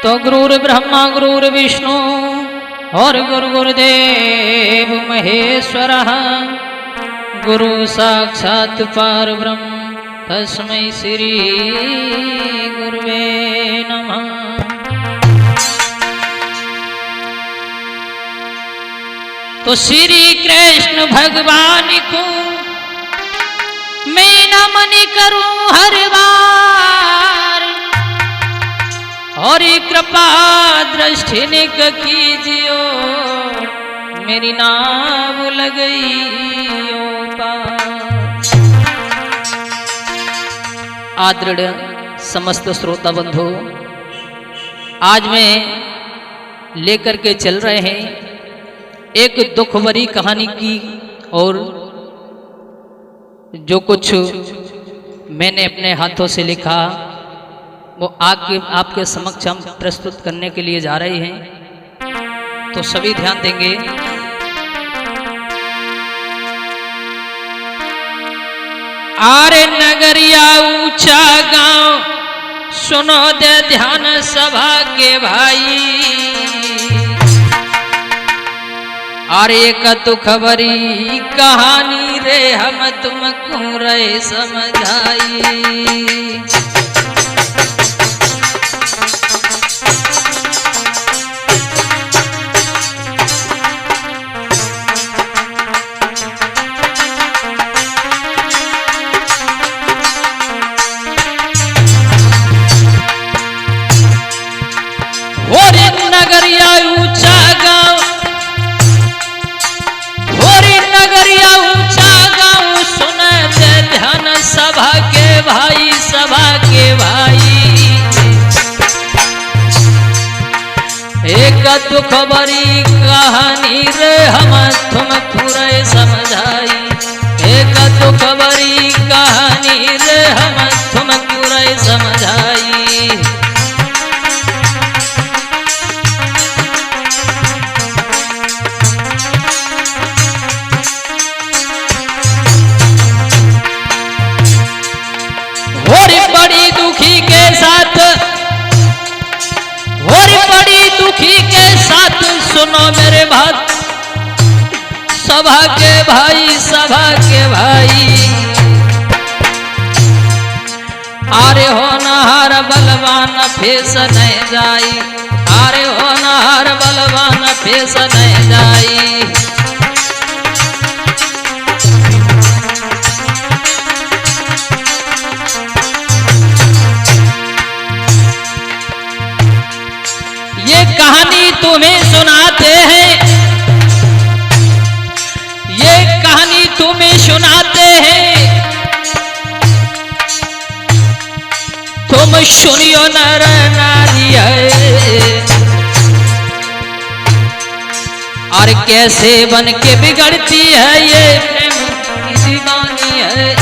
तो गुरुर् ब्रह्मा गुरुर्विष्णु और गुरुर्देव महेश्वरः गुरु साक्षात् परब्रह्म तस्मै श्री गुरुवे नमः। तो श्री कृष्ण भगवान को मैं नमन करूं हर बार और कृपा दृष्टि निक कीजियो मेरी नाव लगइयो पार। आदरणीय समस्त श्रोता बंधु, आज मैं लेकर के चल रहे हैं एक दुख भरी कहानी की, और जो कुछ मैंने अपने हाथों से लिखा वो आपके समक्ष हम प्रस्तुत करने के लिए जा रहे हैं। तो सभी ध्यान देंगे। आरे नगरिया ऊंचा गांव सुनो दे ध्यान सभा के भाई, अरे एक दुख भरी कहानी रे हम तुमको रे समझाई। और नगरिया ऊंचा गांव, नगरिया ऊंचा गांव सुने दे ध्यान सभा के भाई, सभा के भाई। एक दुख भरी कहानी रे हम तुमको रे समझाई, एक दुख भरी कहानी रे हम तुमको रे समझाई। बड़ी दुखी के साथ, और बड़ी दुखी के साथ सुनो मेरे बात, सभा के भाई, सभा के भाई। आरे होनहार बलवान फेस नहीं जाई, आरे होनहार बलवान फेस नहीं जाई। ये कहानी तुम्हें सुनाते हैं, ये कहानी तुम्हें सुनाते हैं, तुम सुनियो नर नारी है। और कैसे बन के बिगड़ती है ये प्रेम की दीवानी है।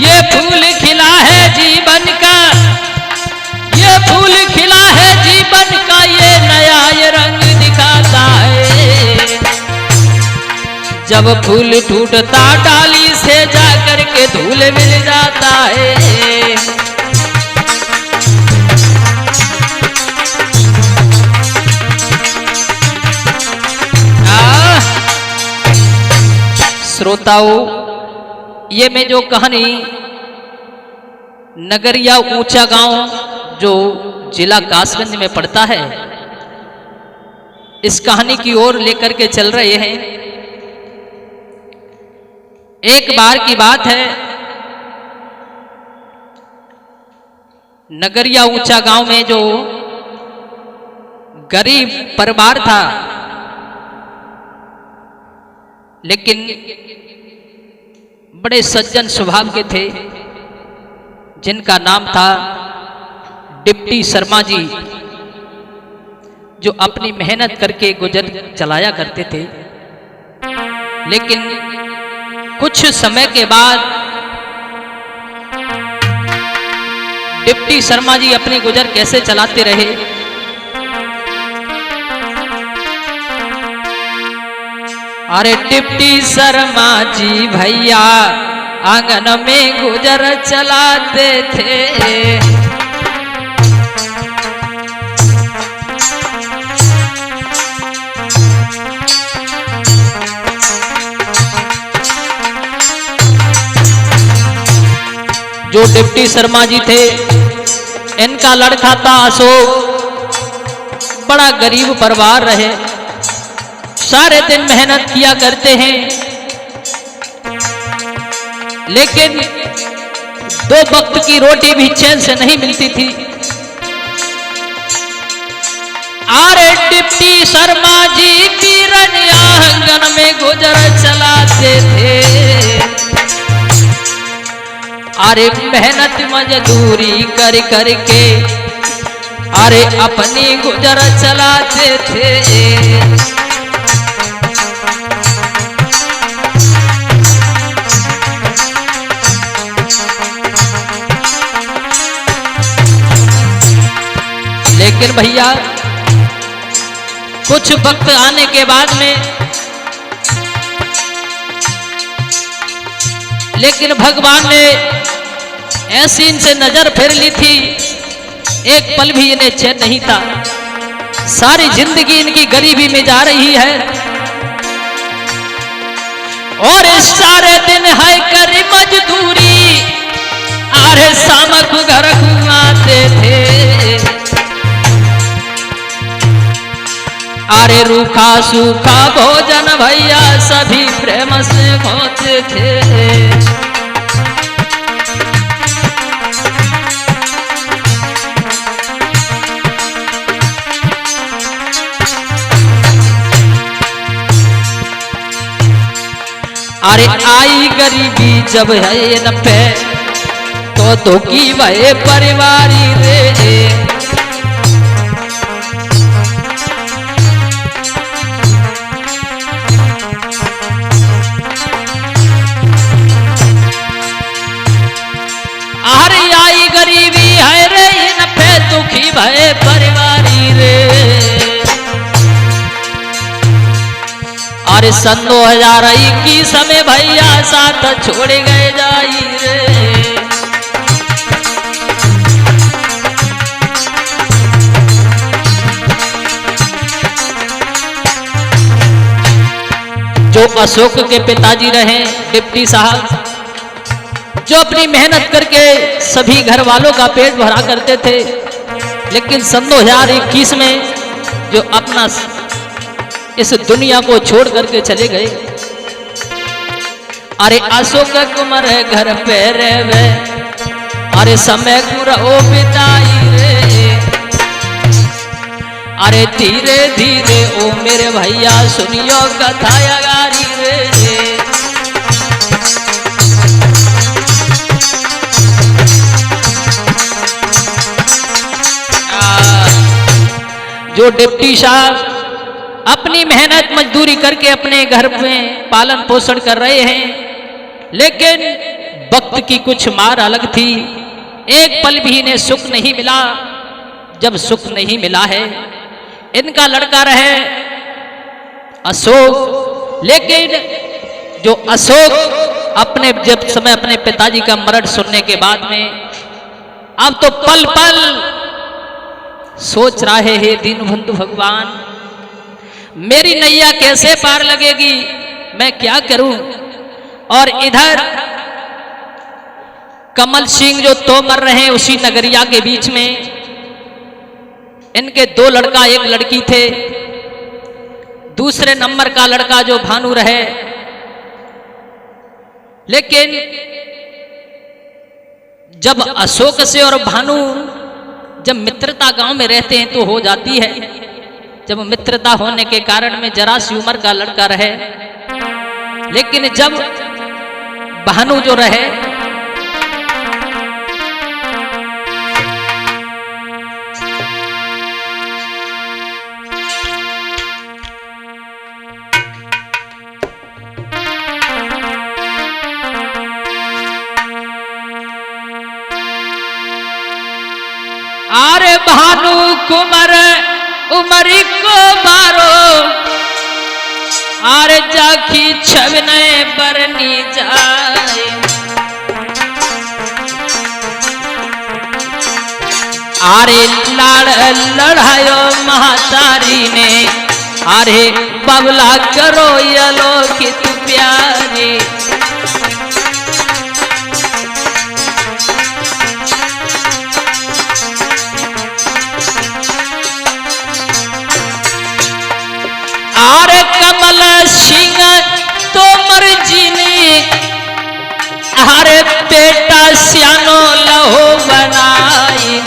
ये फूल खिला है जीवन का, ये फूल खिला है जीवन का, ये नया ये रंग दिखाता है। जब फूल टूटता डाली से जाकर के धूल मिल जाता है। श्रोताओं, ये मैं जो कहानी नगरिया ऊंचा गांव जो जिला कासगंज में पड़ता है, इस कहानी की ओर लेकर के चल रहे हैं। एक बार की बात है, नगरिया ऊंचा गांव में जो गरीब परिवार था, लेकिन बड़े सज्जन स्वभाव के थे, जिनका नाम था डिप्टी शर्मा जी, जो अपनी मेहनत करके गुजर चलाया करते थे। लेकिन कुछ समय के बाद डिप्टी शर्मा जी अपनी गुजर कैसे चलाते रहे, अरे डिप्टी शर्मा जी भैया आंगन में गुजर चलाते थे। जो डिप्टी शर्मा जी थे, इनका लड़का था अशोक, बड़ा गरीब परिवार रहे, सारे दिन मेहनत किया करते हैं, लेकिन 2 वक्त की रोटी भी चैन से नहीं मिलती थी। अरे डिप्टी शर्मा जी पीरन आंगन में गुजर चलाते थे। अरे मेहनत मजदूरी कर करके अरे अपनी गुजर चलाते थे। लेकिन भैया कुछ वक्त आने के बाद में, लेकिन भगवान ने ऐसी इनसे नजर फेर ली थी, एक पल भी इन्हें चैन नहीं था। सारी जिंदगी इनकी गरीबी में जा रही है और सारे दिन है करी मजदूरी। अरे शाम को घर घुमाते थे। अरे रूखा सूखा भोजन भैया सभी प्रेम से खाते थे। अरे आई गरीबी जब है न पे तो दुखी भये परिवारी रे। अरे आई गरीबी है रे न पे दुखी भये परिवारी रे। अरे सन 2021 में भैया साथ छोड़ गए जाई रे। जो अशोक के पिताजी रहे डिप्टी साहब, जो अपनी मेहनत करके सभी घर वालों का पेट भरा करते थे, लेकिन सन 2021 में जो अपना इस दुनिया को छोड़ करके चले गए। अरे अशोक कुमार घर पे रहे। अरे समय पूरा ओ बिताई रे। अरे धीरे धीरे ओ मेरे भैया सुनियो कथा यारी रे। जो डिप्टी साहब अपनी मेहनत मजदूरी करके अपने घर में पालन पोषण कर रहे हैं, लेकिन वक्त की कुछ मार अलग थी। एक पल भी इन्हें सुख नहीं मिला। जब सुख नहीं मिला है, इनका लड़का रहे अशोक, लेकिन जो अशोक अपने जब समय अपने पिताजी का मरण सुनने के बाद में अब तो पल पल सोच रहे हैं, दीनबंधु भगवान मेरी नैया कैसे पार लगेगी, मैं क्या करूं। और इधर कमल सिंह जो तोमर रहे उसी नगरिया के बीच में, इनके 2 लड़का 1 लड़की थे। दूसरे नंबर का लड़का जो भानु रहे, लेकिन जब अशोक से और भानु जब मित्रता गांव में रहते हैं तो हो जाती है। जब मित्रता होने के कारण में जरा सी उम्र का लड़का रहे, लेकिन जब भानु जो रहे आरे भानु कुमार उमरी को मारो आरे जाखी छवने बरनी जाए, आरे लाड़ लड़ायो महातारी ने, अरे बबला करो यलो कि तू प्यारे। आरे कमल सिंह तोमर जी ने, अरे बेटा सियानो लहो बनाई,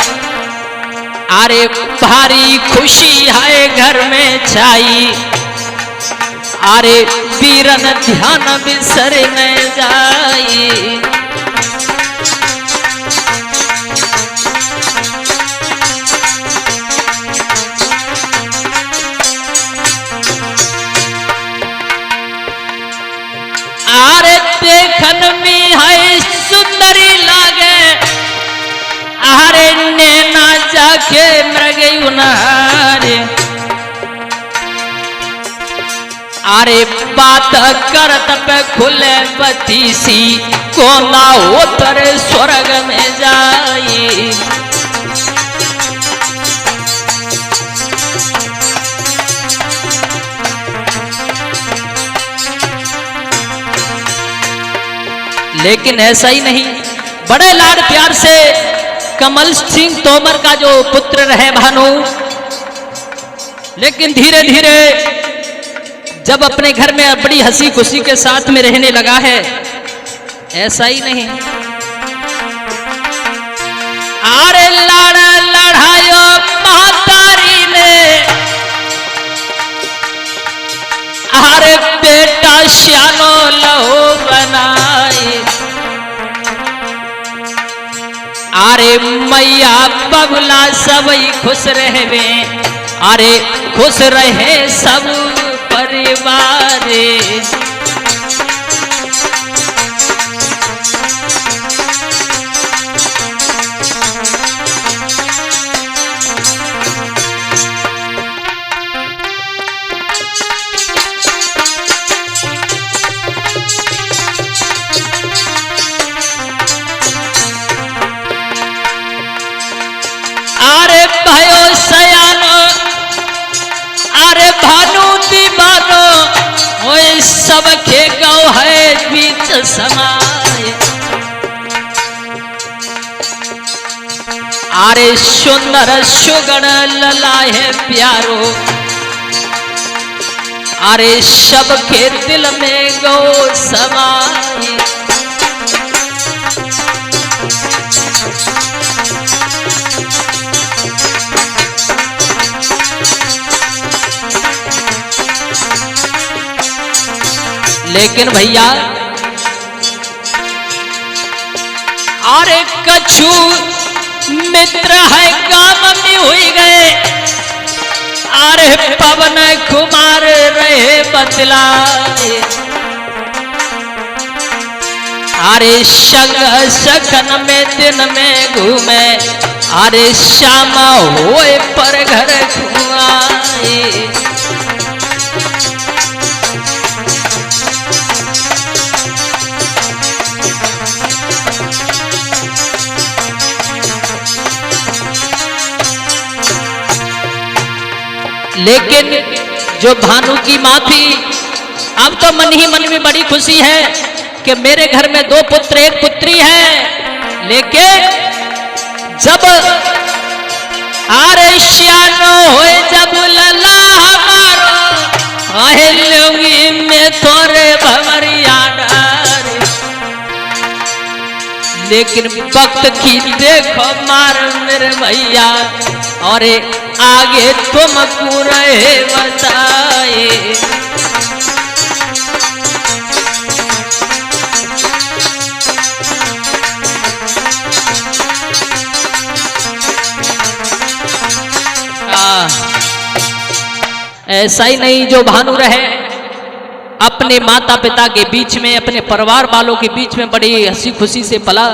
अरे भारी खुशी है घर में छाई, अरे वीरन ध्यान बिसर न जाई। आरे देखन में है सुंदरी लागे, आरे नैना जाके मृग उनारे, आरे बात करत पे खुले बतीसी, को ना उतर स्वर्ग में जाई। लेकिन ऐसा ही नहीं, बड़े लाड प्यार से कमल सिंह तोमर का जो पुत्र रहे भानु, लेकिन धीरे धीरे जब अपने घर में बड़ी हंसी खुशी के साथ में रहने लगा है, ऐसा ही नहीं, आरे लाड़ लड़ायो महातारी ने, आरे बेटा श्यानो लहो बनाए, अरे मैया बबला सबई खुश रहवे, अरे खुश रहे सब परिवार। अरे भयो सयानो, अरे भानु दीवानो, ओए सबके गौ है बीच समाये, अरे सुंदर सुगण लला है प्यारो, अरे सबके दिल में गौ समाये। लेकिन भैया अरे कछु मित्र है काम में हुई गए, अरे पवन कुमार रहे बतलाए, अरे संग सखन में दिन में घूमे, अरे शाम होए पर घर घुमाए। लेकिन जो भानु की माँ थी, अब तो मन ही मन में बड़ी खुशी है कि मेरे घर में 2 पुत्र 1 पुत्री है। लेकिन जब आरे श्यानो होए जब लला हमारो, लूंगी मैं तोरे भवरिया डारे, लेकिन वक्त की देखो मार मेरे भैया, और आगे तुमको रहे बताए। ऐसा ही नहीं, जो भानु रहे अपने माता पिता के बीच में, अपने परिवार वालों के बीच में बड़ी हंसी खुशी से पला।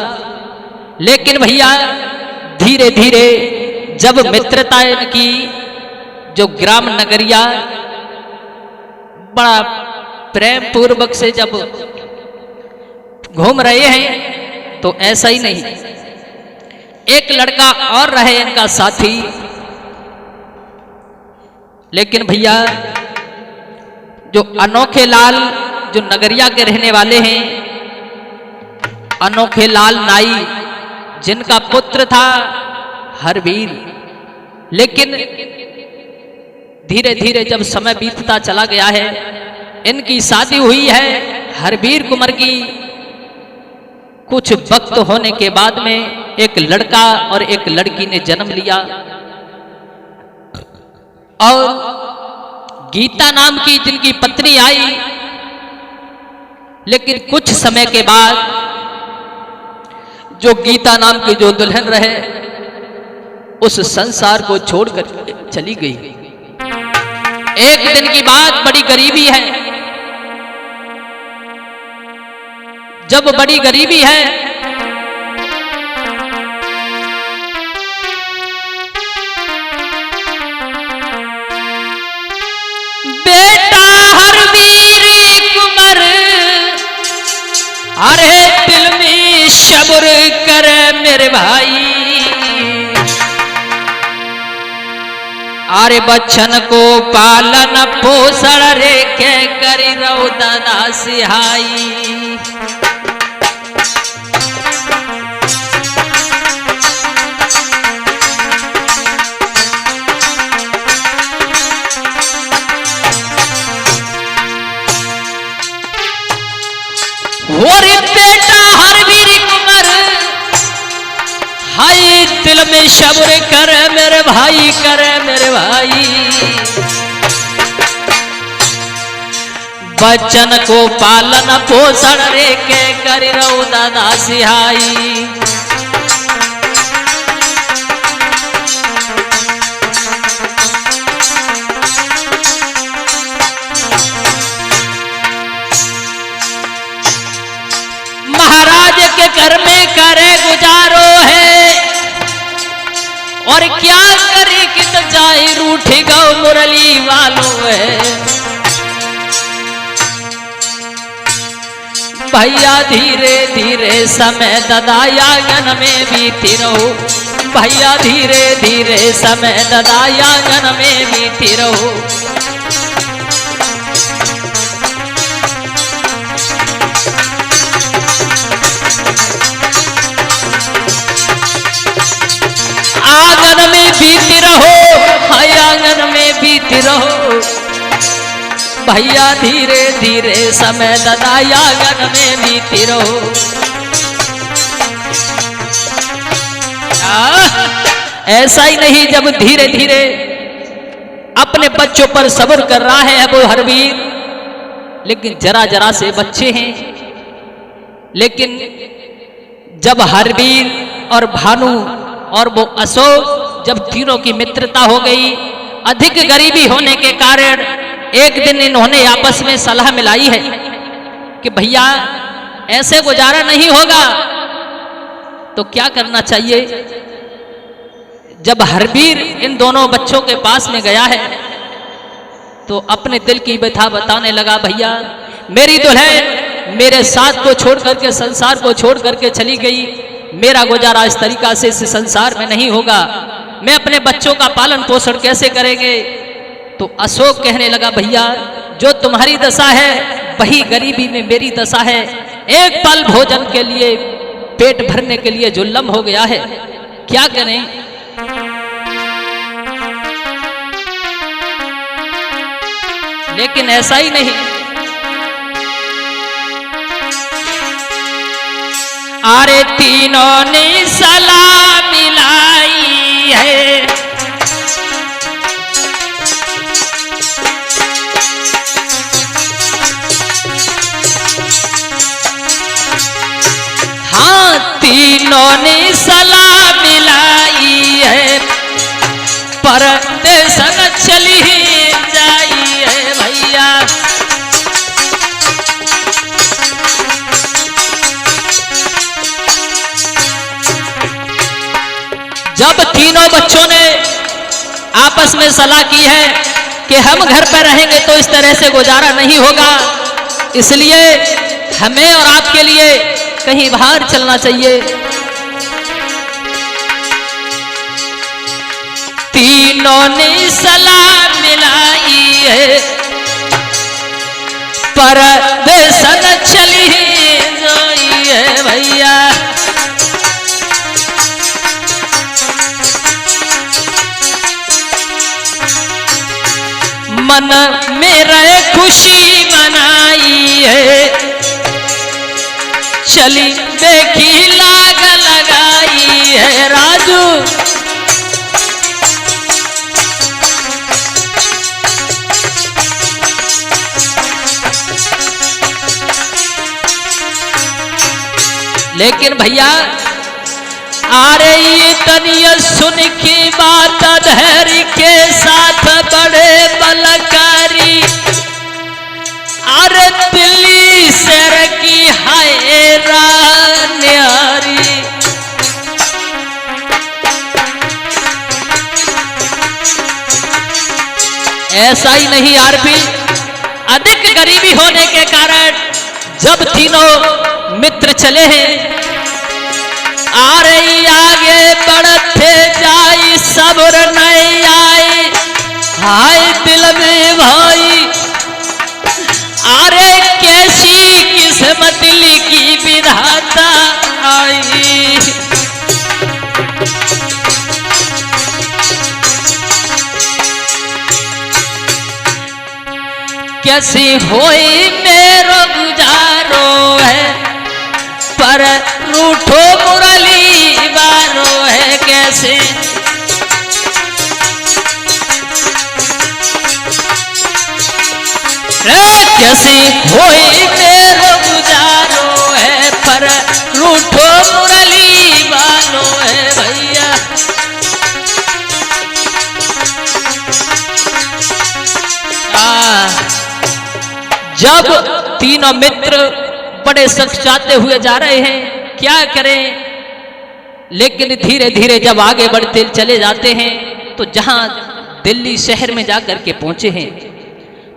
लेकिन भैया धीरे धीरे जब मित्रता की जो ग्राम नगरिया बड़ा प्रेम पूर्वक से जब घूम रहे हैं तो ऐसा ही नहीं, एक लड़का और रहे इनका साथी। लेकिन भैया जो अनोखे लाल जो नगरिया के रहने वाले हैं, अनोखे लाल नाई जिनका पुत्र था हरवीर, लेकिन धीरे धीरे जब समय बीतता चला गया है, इनकी शादी हुई है हरवीर कुंवर की। कुछ वक्त होने के बाद में एक लड़का और एक लड़की ने जन्म लिया और गीता नाम की जिनकी पत्नी आई। लेकिन कुछ समय के बाद जो गीता नाम की जो दुल्हन रहे उस संसार को छोड़कर चली गई। एक दिन की बात, बड़ी गरीबी है। जब बड़ी गरीबी है बेटा हरवीर कुंवर, अरे दिल में सब्र कर मेरे भाई, अरे बच्चन को पालन पोषण रे के करी रहो दादा सिहाई। और बेटा हरवीर कुंवर, हाय दिल में सब्र कर मेरे भाई, कर मेरे भाई, बच्चन को पालन पोषण रे के कर रहो दादा सिहाई। महाराज के घर में करे गुजारो है, और क्या करे कि तो जाए रूठी गौ मुरली वालों है। भैया धीरे धीरे समय ददायागन में बीती रहो, भैया धीरे धीरे समय ददायागन में बीती रहो। आंगन में बीती रहो, हाय आंगन में बीती रहो, भैया धीरे धीरे समय ददाई आंगन में बीती रहो। ऐसा ही नहीं, जब धीरे धीरे अपने बच्चों पर सब्र कर रहा है वो हरवीर, लेकिन जरा जरा से बच्चे हैं। लेकिन जब हरवीर और भानु और वो अशोक, जब तीनों की मित्रता हो गई, अधिक गरीबी होने के कारण एक दिन इन्होंने आपस में सलाह मिलाई है कि भैया ऐसे गुजारा नहीं होगा, तो क्या करना चाहिए। जब हरवीर इन दोनों बच्चों के पास में गया है तो अपने दिल की व्यथा बताने लगा, भैया मेरी दुल्हन मेरे साथ को छोड़ करके, संसार को छोड़ करके चली गई, मेरा गुजारा इस तरीका से इस संसार में नहीं होगा, मैं अपने बच्चों का पालन पोषण कैसे करेंगे। तो अशोक कहने लगा, भैया जो तुम्हारी दशा है वही गरीबी में मेरी दशा है, एक पल भोजन के लिए, पेट भरने के लिए जुल्लम हो गया है, क्या करें। लेकिन ऐसा ही नहीं, अरे तीनों ने सलाह मिलाई है, हाँ तीनों ने सलाह मिलाई है, पर संग चली जाई है भैया। जब तीनों बच्चों ने आपस में सलाह की है कि हम घर पर रहेंगे तो इस तरह से गुजारा नहीं होगा, इसलिए हमें और आपके लिए कहीं बाहर चलना चाहिए। तीनों ने सलाह मिलाई है, परदेसन चली जोई है भैया। मन में रहे खुशी मनाई है, चली देखी लाग लगाई है राजू। लेकिन भैया अरे ये तनिया सुन की बात धैर्य के साथ बड़े बलकारी, अरे दिल्ली शहर की है न्यारी। ऐसा ही नहीं आरपी, अधिक गरीबी होने के कारण जब तीनों मित्र चले हैं, आ रही आगे बढ़ते जाई सब्र नहीं आई, हाय दिल में भाई अरे कैसी किस्मत लिखी विधाता आई। कैसी होई मेरो गुजारो है, पर रूठो मुरली बारो है कैसे। कैसी होई मेरो गुजारो है, पर रूठो मुरली बारो है भैया। जब तीनों मित्र बड़े सचाते हुए जा रहे हैं, क्या करें, लेकिन धीरे धीरे जब आगे बढ़ते चले जाते हैं तो जहां दिल्ली शहर में जाकर के पहुंचे हैं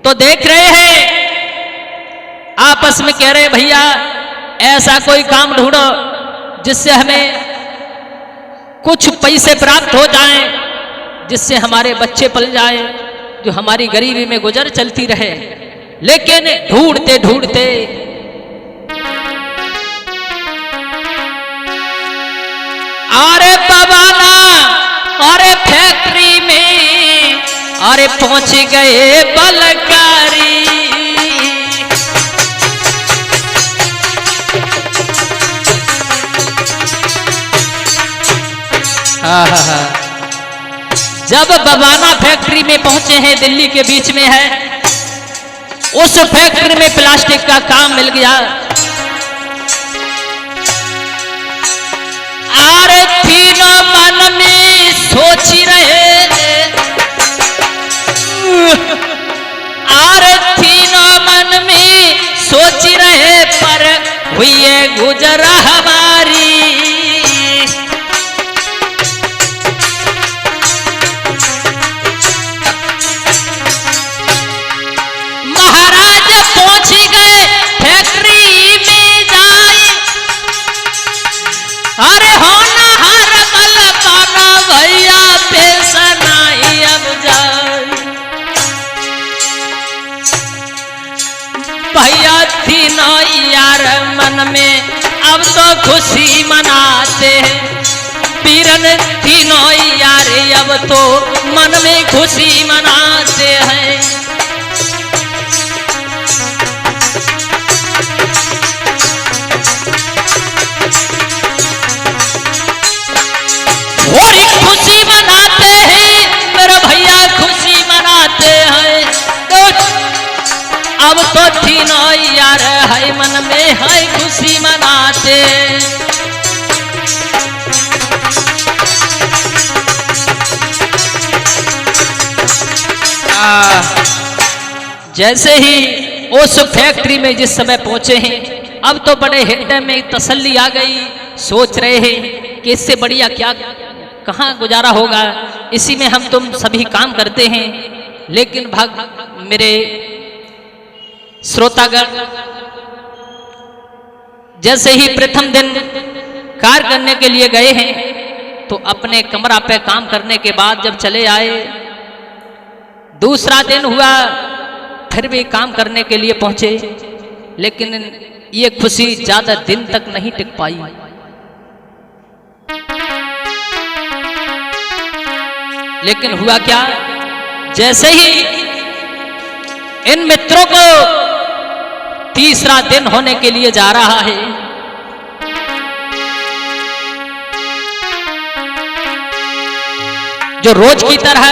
तो देख रहे हैं आपस में कह रहे भैया ऐसा कोई काम ढूंढो जिससे हमें कुछ पैसे प्राप्त हो जाएं, जिससे हमारे बच्चे पल जाएं, जो हमारी गरीबी में गुजर चलती रहे। लेकिन ढूंढते ढूंढते अरे बबाना अरे फैक्ट्री में अरे पहुंच गए बलकारी। जब बबाना फैक्ट्री में पहुंचे हैं, दिल्ली के बीच में है, उस फैक्ट्री में प्लास्टिक का काम मिल गया। अरे तीनों मन में सोच रहे, अरे तीनों मन में सोच रहे, पर हुई है गुजरा हमारी। महाराज पहुंच गए फैक्ट्री में जाए, अरे होना हर बल पाना भैया पैसा नहीं अब जाए। भैया तीनों यार मन में अब तो खुशी मनाते हैं, पीरन तीनों यार अब तो मन में खुशी मनाते हैं। और खुशी मनाते हैं मेरे भैया, खुशी मनाते हैं। तो अब तो तीनों यार है मन में है खुशी मनाते। जैसे ही उस फैक्ट्री में जिस समय पहुंचे हैं, अब तो बड़े हृदय में तसल्ली आ गई। सोच रहे हैं कि इससे बढ़िया क्या कहाँ गुजारा होगा, इसी में हम तुम सभी काम करते हैं। लेकिन भाग मेरे श्रोतागण, जैसे ही प्रथम दिन कार्य करने के लिए गए हैं तो अपने कमरा पे काम करने के बाद जब चले आए, दूसरा दिन हुआ फिर भी काम करने के लिए पहुंचे, लेकिन ये खुशी ज्यादा दिन तक नहीं टिक पाई। लेकिन हुआ क्या, जैसे ही इन मित्रों को तीसरा दिन होने के लिए जा रहा है, जो रोज की तरह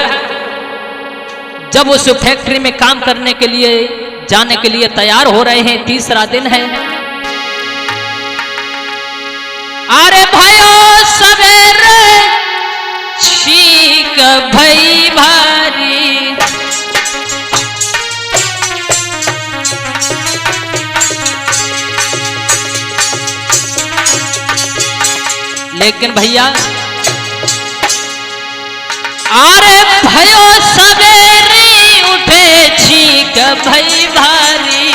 जब उस फैक्ट्री में काम करने के लिए जाने के लिए तैयार हो रहे हैं, तीसरा दिन है। अरे भाइयों सवेरे चीक भई भारी, लेकिन भैया अरे भयो सवेरे उठे चीक भई भारी,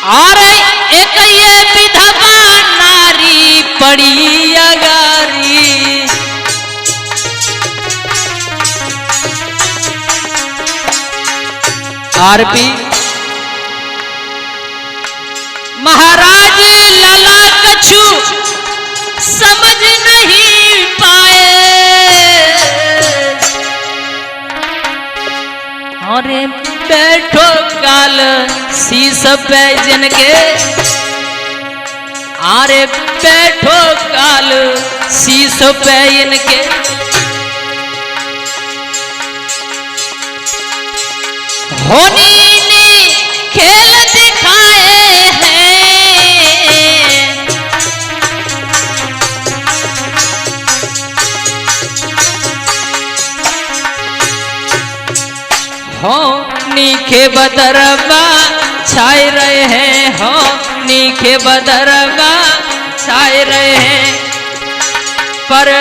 अरे एक ये विधवा नारी पड़ी अगारी, आरपी महाराज लला कछु समझ नहीं पाए, अरे बैठो काल शीश पे जिनके, अरे बैठो काल शीश पे इनके, होनी ने खेल दिखाए हैं, होनी के बदरवा छाए रहे हैं, होनी के बदरवा छाए रहे हैं, पर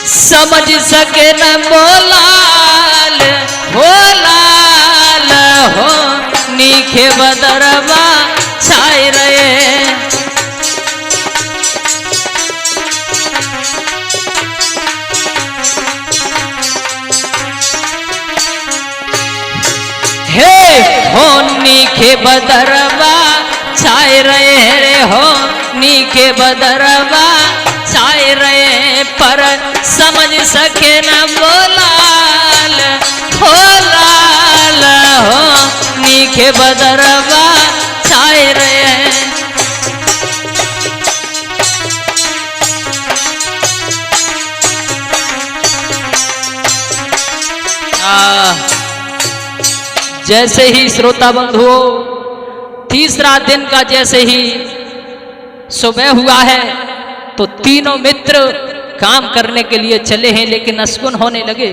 समझ सके न बोलाल हो लाल, हो नीखे बदरवा छाए रहे। हे हो नीखे बदरवा छाए रहे रे, हो नीखे बदरवा छाए रहे, पर समझ सके न बोलाल हो लाल, हो नीखे बदरवा छाए रहे। जैसे ही श्रोता बंधुओं तीसरा दिन का जैसे ही सुबह हुआ है तो तीनों मित्र काम करने के लिए चले हैं, लेकिन असकुन होने लगे।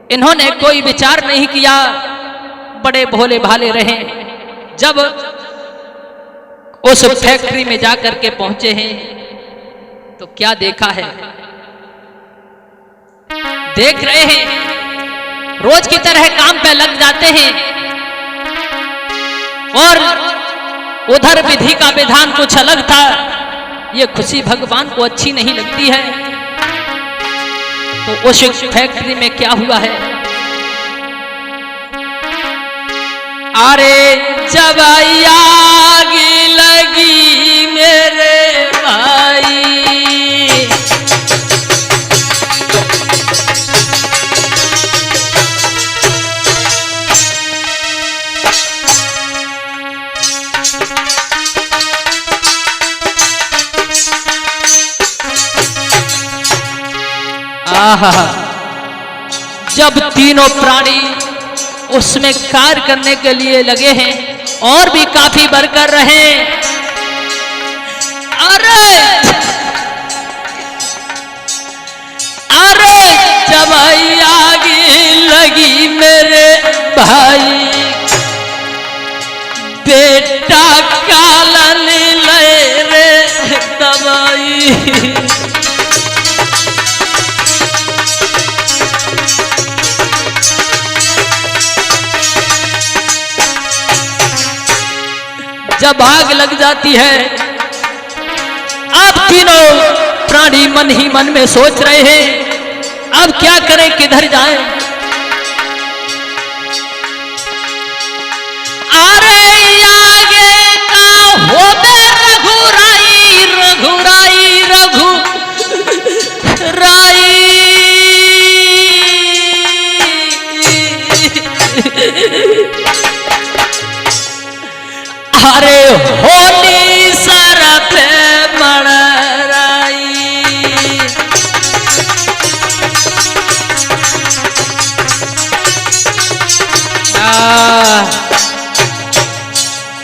इन्होंने कोई विचार नहीं किया, बड़े भोले भाले रहे। जब उस फैक्ट्री में जाकर के पहुंचे हैं तो क्या देखा है, देख रहे हैं रोज की तरह काम पे लग जाते हैं और उधर विधि का विधान कुछ अलग था। ये खुशी भगवान को अच्छी नहीं लगती है। तो उस फैक्ट्री में क्या हुआ है, अरे जब आग लगी मेरे भाई, जब तीनों प्राणी उसमें कार्य करने के लिए लगे हैं और भी काफी बढ़कर रहे, अरे अरे जब आग लगी मेरे भाई, बेटा कालन ले रे दवाई, जब आग लग जाती है, अब तीनों प्राणी मन ही मन में सोच रहे हैं अब क्या करें, किधर जाएं। अरे आगे का हो रघुराई रघुराई रघुराई, अरे होली सर पे मड़राई।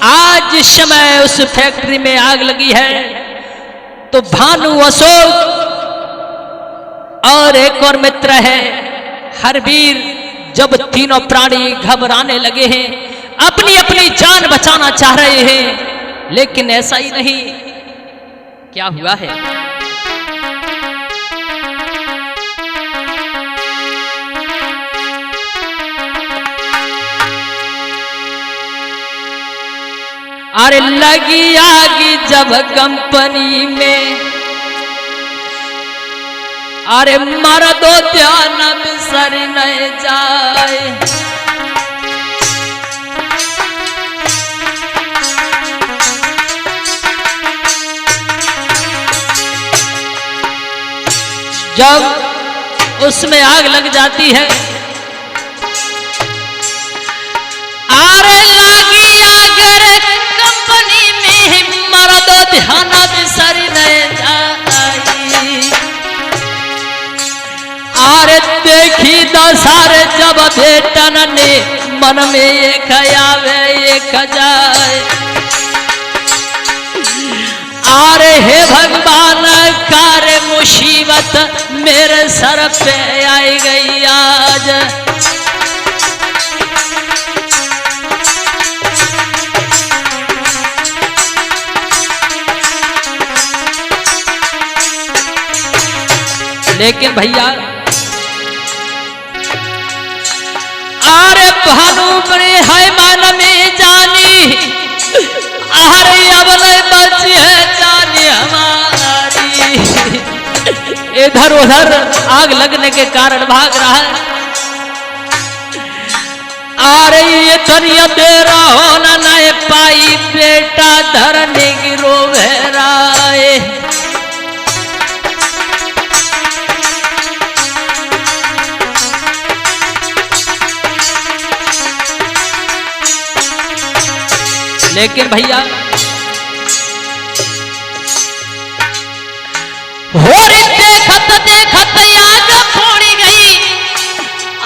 आज जिस समय उस फैक्ट्री में आग लगी है तो भानु, अशोक और एक और मित्र है हरवीर, जब तीनों प्राणी घबराने लगे हैं, अपनी अपनी जान बचाना चाह रहे हैं, लेकिन ऐसा ही नहीं। क्या हुआ है? अरे लगी आग जब कंपनी में, अरे मारा दो ध्यान बिसर न जाए। जब उसमें आग लग जाती है, अरे लगी आग रे कंपनी में, मारा दो ध्यान बिसर न जाए। अरे देखी दसारे जब बेटन ने मन में एक आवे एक जाए। अरे हे भगवान कार्य मुसीबत मेरे सर पे आई गई आज। लेकिन भैया अरे भानु बड़े है मन में जानी, अरे अब नहीं बची है जानी हमारी। इधर उधर आग लगने के कारण भाग रहा है। अरे ये तनिया तेरा होना नहीं पाई, बेटा धरने की रोवेराए। लेकिन भैया होरी देखत देखत आग फोड़ी गई,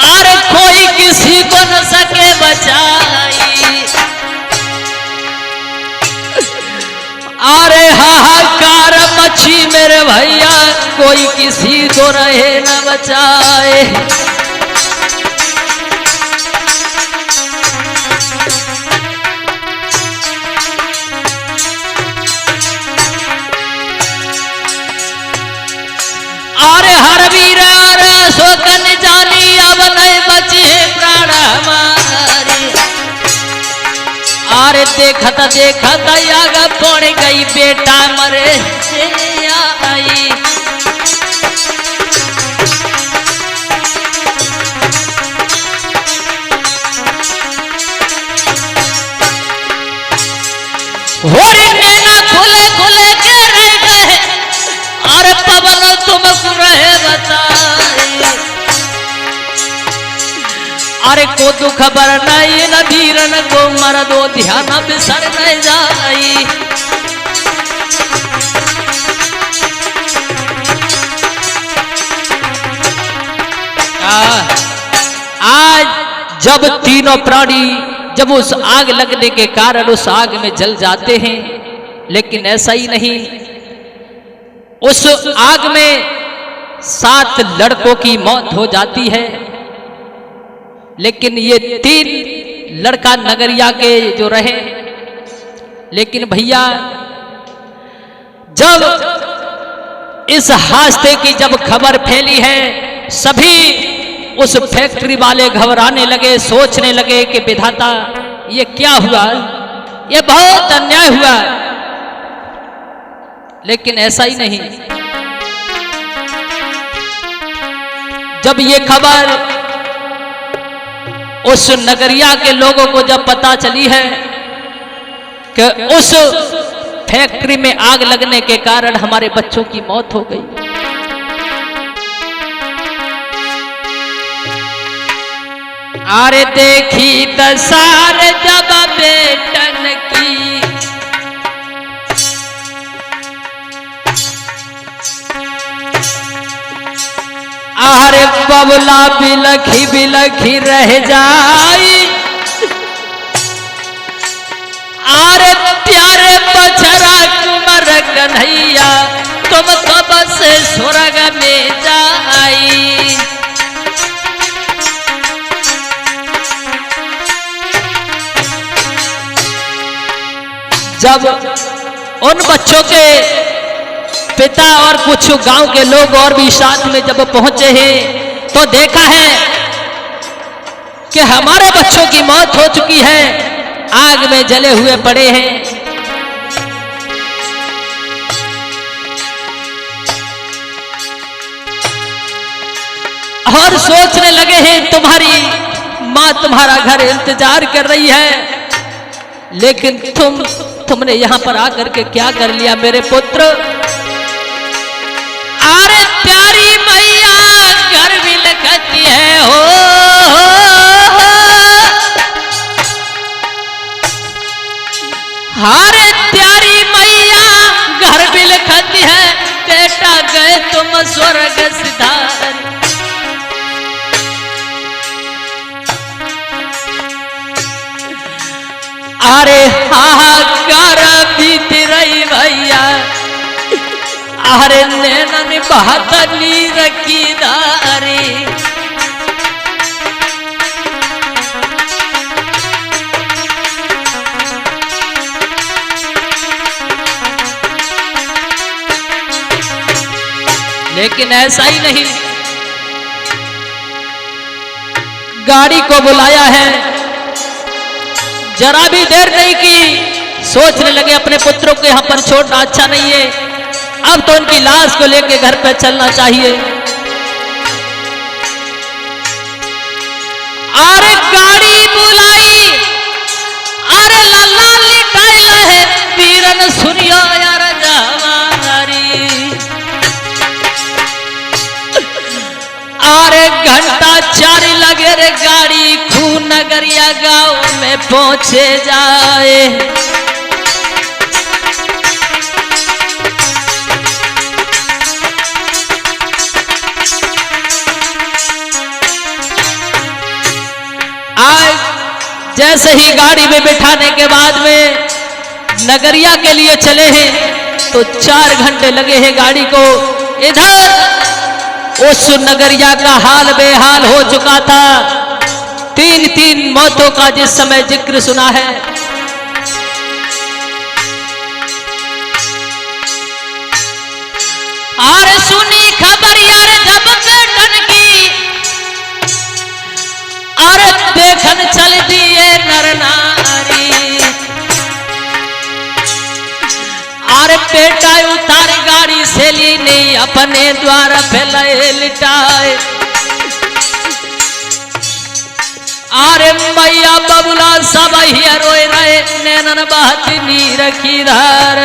अरे कोई किसी को न सके बचाई। अरे हाहाकार मच्छी मेरे भैया, कोई किसी को रहे न बचाए। अरे हरवीर शोकन जानी, अब नहीं बची है प्राण हमारी। अरे देखता देखता आग पड़ गई, बेटा मरे आई। होरी नैना खुले खुले के रह गए, अरे पवन तुमको रहे बताए। अरे को तो खबर नहीं न धीरन को, मर दो ध्यान बिसर न जाई। आज जब तीनों प्राणी जब उस आग लगने के कारण उस आग में जल जाते हैं, लेकिन ऐसा ही नहीं, उस आग में 7 लड़कों की मौत हो जाती है। लेकिन ये 3 लड़का नगरिया के जो रहे। लेकिन भैया जब इस हादसे की जब खबर फैली है, सभी उस फैक्ट्री वाले घबराने लगे, सोचने लगे कि विधाता ये क्या हुआ, ये बहुत अन्याय हुआ। लेकिन ऐसा ही नहीं, जब ये खबर उस नगरिया के लोगों को जब पता चली है कि उस फैक्ट्री में आग लगने के कारण हमारे बच्चों की मौत हो गई, अरे देखी दसार जब बेटन की, अरे बबला बिलखी बिलखी रह जाई, अरे प्यारे बछरा कुंवर कन्हैया तुम कब से स्वर्ग में जाई। जब उन बच्चों के पिता और कुछ गांव के लोग और भी साथ में जब पहुंचे हैं तो देखा है कि हमारे बच्चों की मौत हो चुकी है, आग में जले हुए पड़े हैं। और सोचने लगे हैं तुम्हारी मां तुम्हारा घर इंतजार कर रही है, लेकिन तुमने यहां पर आकर के क्या कर लिया मेरे पुत्र। अरे प्यारी मैया घर भी लखती है हो, अरे प्यारी मैया घर भी लखती है, बेटा गए तुम स्वर्ग सिधार। अरे हाहाकार बीत रही भैया, अरे नैनन बहत नीर की धारी। लेकिन ऐसा ही नहीं, गाड़ी को बुलाया है, जरा भी देर नहीं की, सोचने लगे अपने पुत्रों को यहां पर छोड़ना अच्छा नहीं है, अब तो उनकी लाश को लेकर घर पर चलना चाहिए। अरे गाड़ी बुलाई, अरे लल्ला लिटाइला है वीरन सुनियो यार जवारी। अरे घंटा 4 लगे रे गाड़ी खून नगरिया गांव में पहुंचे जाए। आज जैसे ही गाड़ी में बिठाने के बाद में नगरिया के लिए चले हैं तो 4 घंटे लगे हैं गाड़ी को। इधर उस नगरिया का हाल बेहाल हो चुका था। 3 मौतों का जिस समय जिक्र सुना है, अरे सुनी खबर यार जब बेटन की, अरे देखन चल दिए नर नारी। अरे बेटा उतार गाड़ी से ली नहीं अपने द्वारा फैलाए लिटाए। अरे मैया बबुला सब ही रोए रहे, नैनन बहती नीर की धार।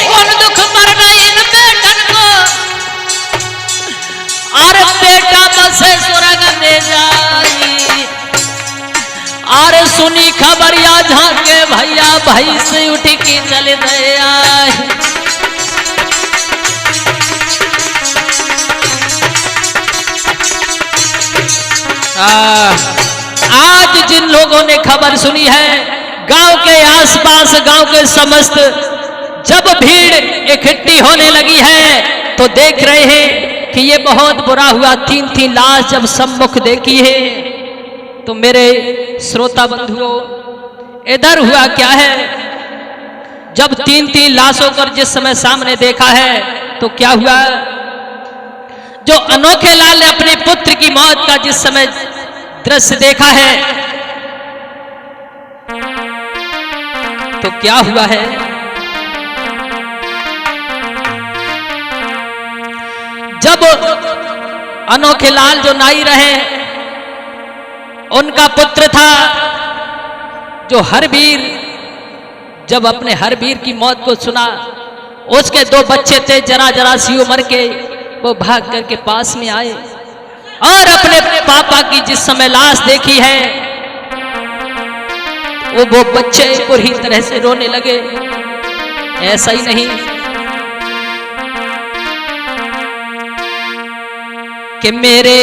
कौन दुख मर गई इन बेटन को, अरे बेटा बसे स्वर्ग में जाई। अरे सुनी खबर या झांके भैया भाई से उठ के चले गए आए। आज जिन लोगों ने खबर सुनी है, गांव के आसपास गांव के समस्त जब भीड़ इकट्ठी होने लगी है तो देख रहे हैं कि ये बहुत बुरा हुआ। 3 लाश जब सम्मुख देखी है तो मेरे श्रोता बंधुओं, इधर हुआ क्या है, जब 3-3 लाशों को जिस समय सामने देखा है तो क्या हुआ? जो अनोखे लाल ने अपने पुत्र की मौत का जिस समय दृश्य देखा है तो क्या हुआ है? जब अनोखे लाल जो नाई रहे, उनका पुत्र था जो हरवीर, जब अपने हरवीर की मौत को सुना, उसके 2 बच्चे थे जरा जरा सी उम्र के, वो भाग करके पास में आए और अपने पापा की जिस समय लाश देखी है वो बच्चे बुरी तरह से रोने लगे। ऐसा ही नहीं कि मेरे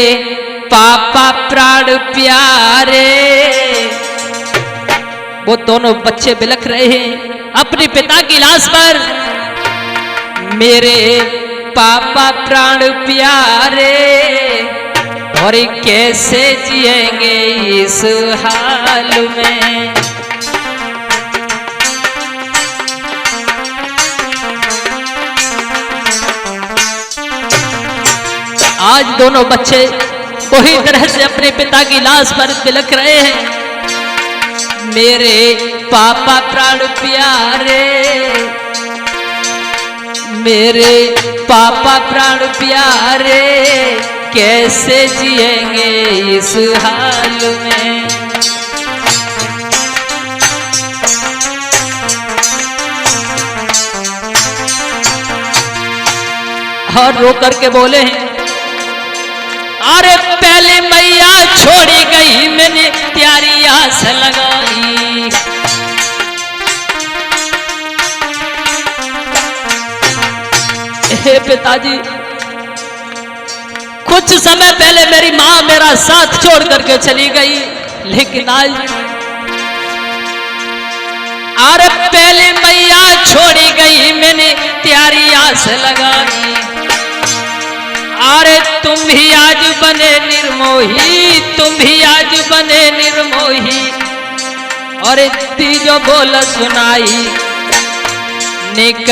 पापा प्राण प्यारे, वो दोनों बच्चे बिलख रहे हैं अपने पिता की लाश पर। मेरे पापा प्राण प्यारे और कैसे जिएंगे इस हाल में। आज दोनों बच्चे वही तरह से अपने पिता की लाश पर बिलख रहे हैं। मेरे पापा प्राण प्यारे, मेरे पापा प्राण प्यारे, कैसे जिएंगे इस हाल में। और रो करके बोले हैं, अरे पहले मैया छोड़ी गई, मैंने त्यारी आस लगाई। हे पिताजी, कुछ समय पहले मेरी माँ मेरा साथ छोड़ करके चली गई, लेकिन आज अरे पहले मैया छोड़ी गई, मैंने त्यारी आस लगाई। अरे तुम भी आज बने निर्मोही, तुम भी आज बने निर्मोही, और तीजो बोल सुनाई, निक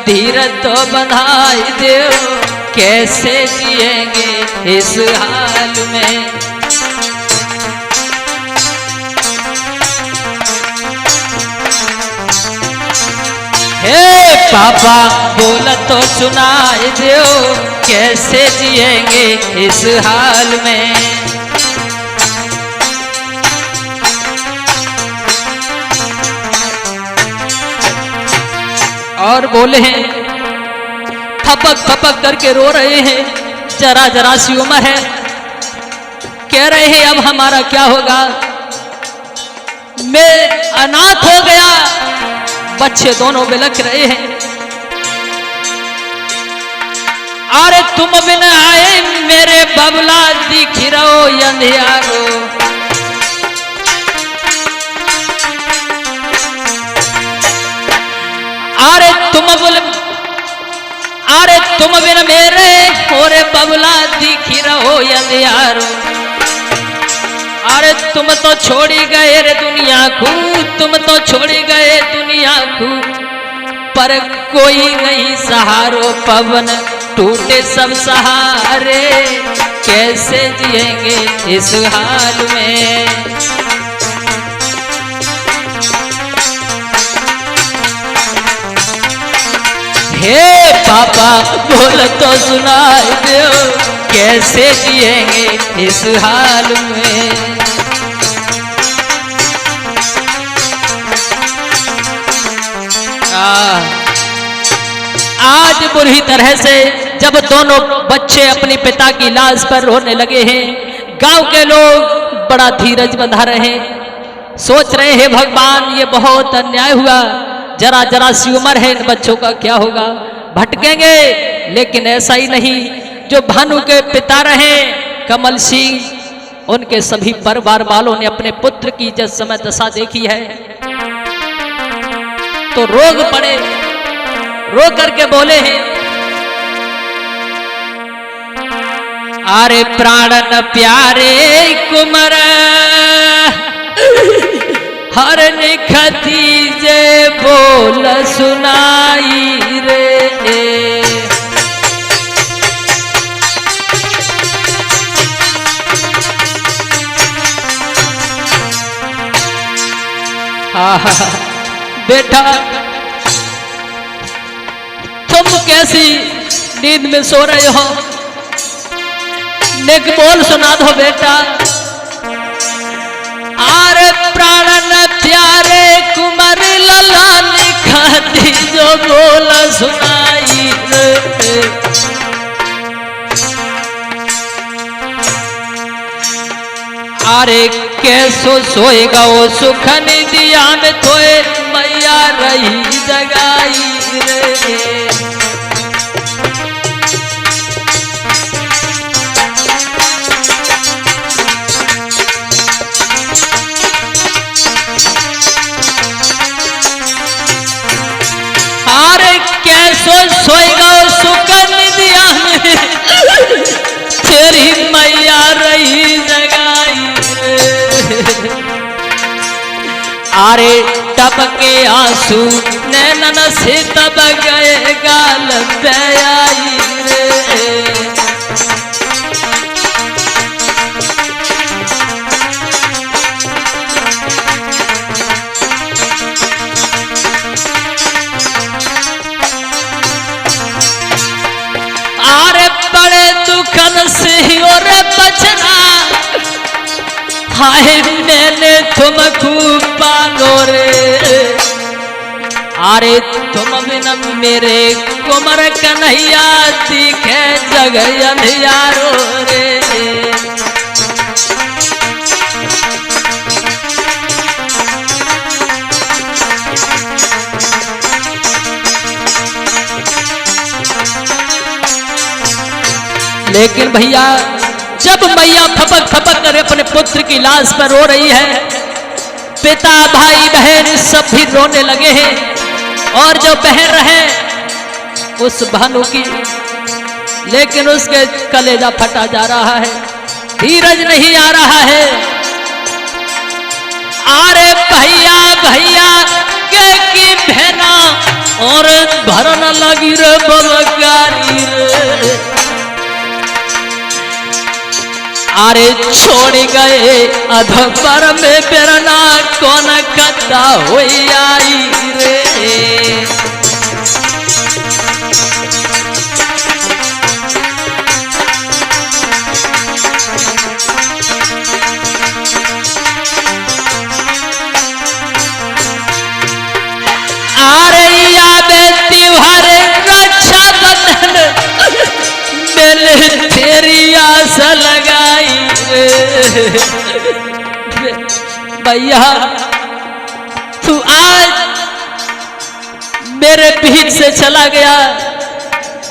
धीरज तो बधाई दो, कैसे जिएंगे इस हाल में। हे पापा बोल तो सुनाई दो, कैसे जिएंगे इस हाल में। और बोले हैं, थपक थपक करके रो रहे हैं, जरा जरा सी उम्र है, कह रहे हैं अब हमारा क्या होगा, मैं अनाथ हो गया। बच्चे दोनों बिलख रहे हैं, अरे तुम बिन आए मेरे बबला दिख रहो अंधियारो। अरे तुम बिन मेरे और बबला दिख रहो अंधियारो। अरे तुम तो छोड़ी गए रे दुनिया को, तुम तो छोड़ी गए दुनिया को, पर कोई नहीं सहारो, पवन टूटे सब सहारे, कैसे जिएंगे इस हाल में। हे पापा बोल तो सुनाई दो, कैसे जिएंगे इस हाल में। आज बुरी तरह से जब दोनों बच्चे अपने पिता की लाश पर रोने लगे हैं, गांव के लोग बड़ा धीरज बंधा रहे हैं, सोच रहे हैं भगवान ये बहुत अन्याय हुआ, जरा जरा सी उम्र है, इन बच्चों का क्या होगा, भटकेंगे। लेकिन ऐसा ही नहीं, जो भानु के पिता रहे कमल सिंह, उनके सभी परिवार वालों ने अपने पुत्र की जिस समय दशा देखी है तो रोग पड़े, रो करके बोले हैं, अरे प्राणन प्यारे कुमार, हर निखती जे बोल सुनाई रे। बेटा तुम कैसी नींद में सो रहे हो, नेक बोल सुना दो बेटा। आरे प्राणन प्यारे कुमार लला निखाती जो बोल सुनाई रे। आरे कैसो सोएगा वो सुख निदिया में तोए मैया रही जगाई रे। आरे कैसो सोएगा वो सुख निदिया में तेरी मैया रही जगाई। आरे टपके आंसू नैनन से तब गए गाल पे आई रे। आरे बड़े दुखन से और बचना हाय मैंने तुमको पालो रे। अरे तुम बिना मेरे कुमर कन्हैया दिखे जग अंधियारो रे। लेकिन भैया जब मैया फपक फपक कर अपने पुत्र की लाश पर रो रही है, पिता भाई बहन सब भी रोने लगे हैं। और जो बहन है उस भानु की, लेकिन उसके कलेजा फटा जा रहा है, धीरज नहीं आ रहा है। अरे भैया भैया के की बहना और भरन लगी रे बलकारी रे। अरे छोड़ गए अधपर में बेरना कौन कदा हो आई रे। अरे याद त्योहार रक्षा बंधन मेले तेरी आस लगाई रे। भैया तू आज मेरे बीच से चला गया,